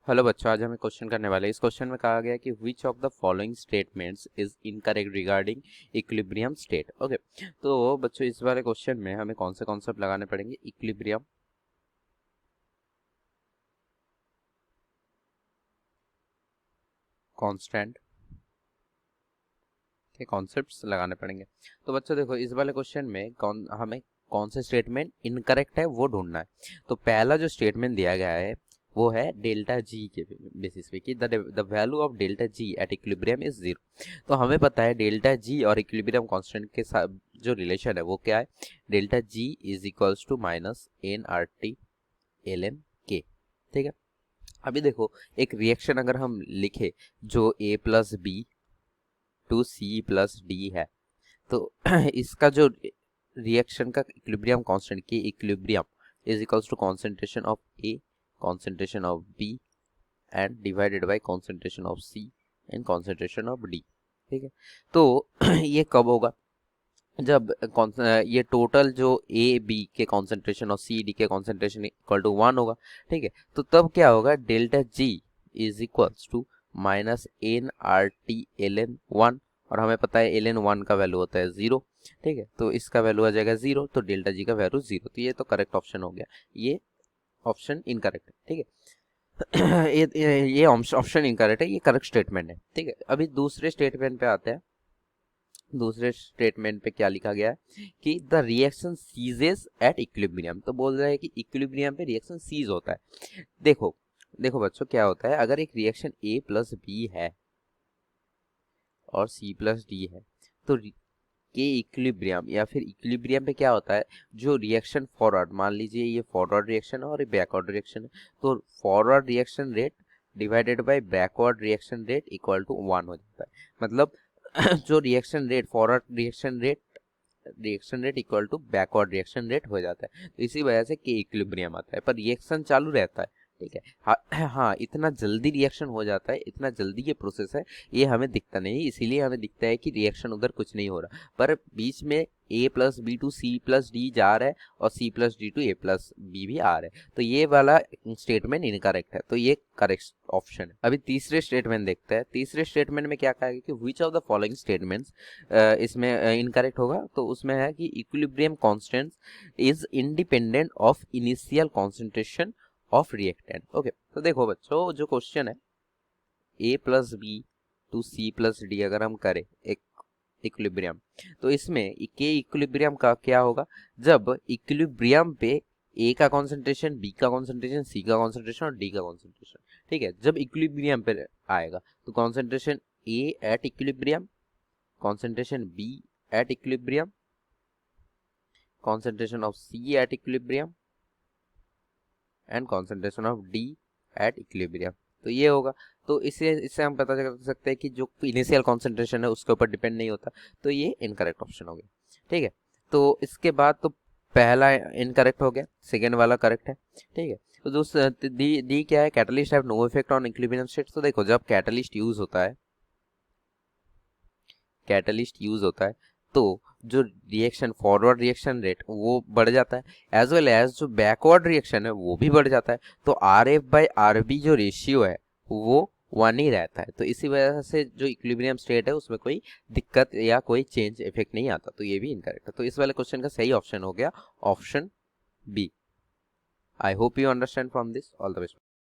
Hello बच्चों, आज हमें क्वेश्चन करने वाले हैं। इस क्वेश्चन में कहा गया है कि which of the following statements is incorrect regarding equilibrium state. Okay, तो बच्चों इस वाले क्वेश्चन में हमें कौन से कॉन्सेप्ट लगाने पड़ेंगे? इक्विलिब्रियम, कांस्टेंट के कॉन्सेप्ट्स लगाने पड़ेंगे। तो बच्चों देखो, इस वाले क्वेश्चन में कौन से स्टेटमेंट इनकरेक्ट है वो ढूंढना है। तो पहला जो स्टेटमेंट दिया गया है वो है डेल्टा जी के बेसिस पे कि the value of delta G at equilibrium is zero. तो हमें पता है डेल्टा जी और इक्विलिब्रियम कांस्टेंट के साथ जो रिलेशन है वो क्या है? Delta g is equals to minus n r t l n k. ठीक है, अभी देखो एक रिएक्शन अगर हम लिखे जो A plus B to C plus D है, तो इसका जो रिएक्शन का इक्विलिब्रियम कांस्टेंट की equilibrium is equals to concentration of A, concentration of B and divided by concentration of C and concentration of D. ठीक है, तो ये कब होगा? जब ये टोटल जो ए बी के कॉन्सेंट्रेशन और सी डी के कॉन्सेंट्रेशन इक्वल टू 1 होगा। ठीक है, तो तब क्या होगा? Delta g is equals to minus n r t l n 1, और हमें पता है एल एन 1 का वैल्यू होता है 0। ठीक है, तो इसका वैल्यू आ जाएगा 0, तो डेल्टा जी का वैल्यू 0। तो ये तो करेक्ट ऑप्शन हो गया, ये ऑप्शन इनकरेक्ट है। ठीक है, ये ऑप्शन इनकरेक्ट है, ये करेक्ट स्टेटमेंट है। ठीक है, अभी दूसरे स्टेटमेंट पे आते हैं। दूसरे स्टेटमेंट पे क्या लिखा गया है कि the reaction ceases at equilibrium. तो बोल रहा है कि इक्विलिब्रियम पे रिएक्शन सीज होता है। देखो देखो बच्चों, क्या होता है अगर एक रिएक्शन ए प्लस बी है और सी प्लस डी है, तो के इक्विलिब्रियम या फिर इक्विलिब्रियम पे क्या होता है? जो रिएक्शन फॉरवर्ड, मान लीजिए ये फॉरवर्ड रिएक्शन है और ये बैकवर्ड रिएक्शन है, तो forward reaction rate divided by backward reaction rate equal to 1 हो जाता है। मतलब जो reaction rate, forward reaction rate equal to backward reaction rate हो जाता है। तो इसी वजह से के इक्विलिब्रियम आता है, पर रिएक्शन चालू रहता है। ठीक है, हाँ, इतना जल्दी रिएक्शन हो जाता है, इतना जल्दी ये प्रोसेस है, ये हमें दिखता नहीं, इसीलिए हमें दिखता है कि रिएक्शन उधर कुछ नहीं हो रहा, पर बीच में A plus B to C plus D जा रहा है और C plus D to A plus B भी आ रहा है। तो ये वाला स्टेटमेंट इनकरेक्ट है, तो ये करेक्ट ऑप्शन है। अभी तीसरे स्टेटमेंट देखते हैं। तीसरे स्टेटमेंट में क्या कहा है कि which of the following statements इसमें इनकरेक्ट होगा? तो उसमें है कि equilibrium constant is independent of initial concentration of reactant. Okay, तो देखो बच्चों, जो क्वेश्चन है A plus B to C plus D अगर हम करें एक इक्विलिब्रियम, तो इसमें के इक्विलिब्रियम का क्या होगा? जब इक्विलिब्रियम पे ए का कॉन्सेंट्रेशन, बी का कॉन्सेंट्रेशन, सी का कॉन्सेंट्रेशन और डी का कॉन्सेंट्रेशन, ठीक है, जब इक्विलिब्रियम पे आएगा तो concentration a at equilibrium, concentration b at equilibrium, concentration of c at equilibrium and concentration of d at equilibrium. तो ये होगा। तो इससे हम पता कर सकते हैं कि जो इनिशियल कॉन्सेंट्रेशन है उसके ऊपर डिपेंड नहीं होता। तो ये इनकरेक्ट ऑप्शन हो गया। ठीक है, तो इसके बाद तो पहला इनकरेक्ट हो गया, सेकेंड वाला करेक्ट है। ठीक है, तो डी क्या है? Catalyst have no effect on equilibrium state. तो देखो, जब कैटलिस्ट यूज होता है, तो जो रिएक्शन फॉरवर्ड रिएक्शन रेट वो बढ़ जाता है, एज वेल एज जो बैकवर्ड रिएक्शन है वो भी बढ़ जाता है। तो r f by r b जो रेशियो है वो 1 ही रहता है। तो इसी वजह से जो इक्विलिब्रियम स्टेट है उसमें कोई दिक्कत या कोई चेंज इफेक्ट नहीं आता। तो ये भी इनकरेक्ट है। तो इस वाले क्वेश्चन का सही ऑप्शन हो गया option b. I hope you understand from this. All the best.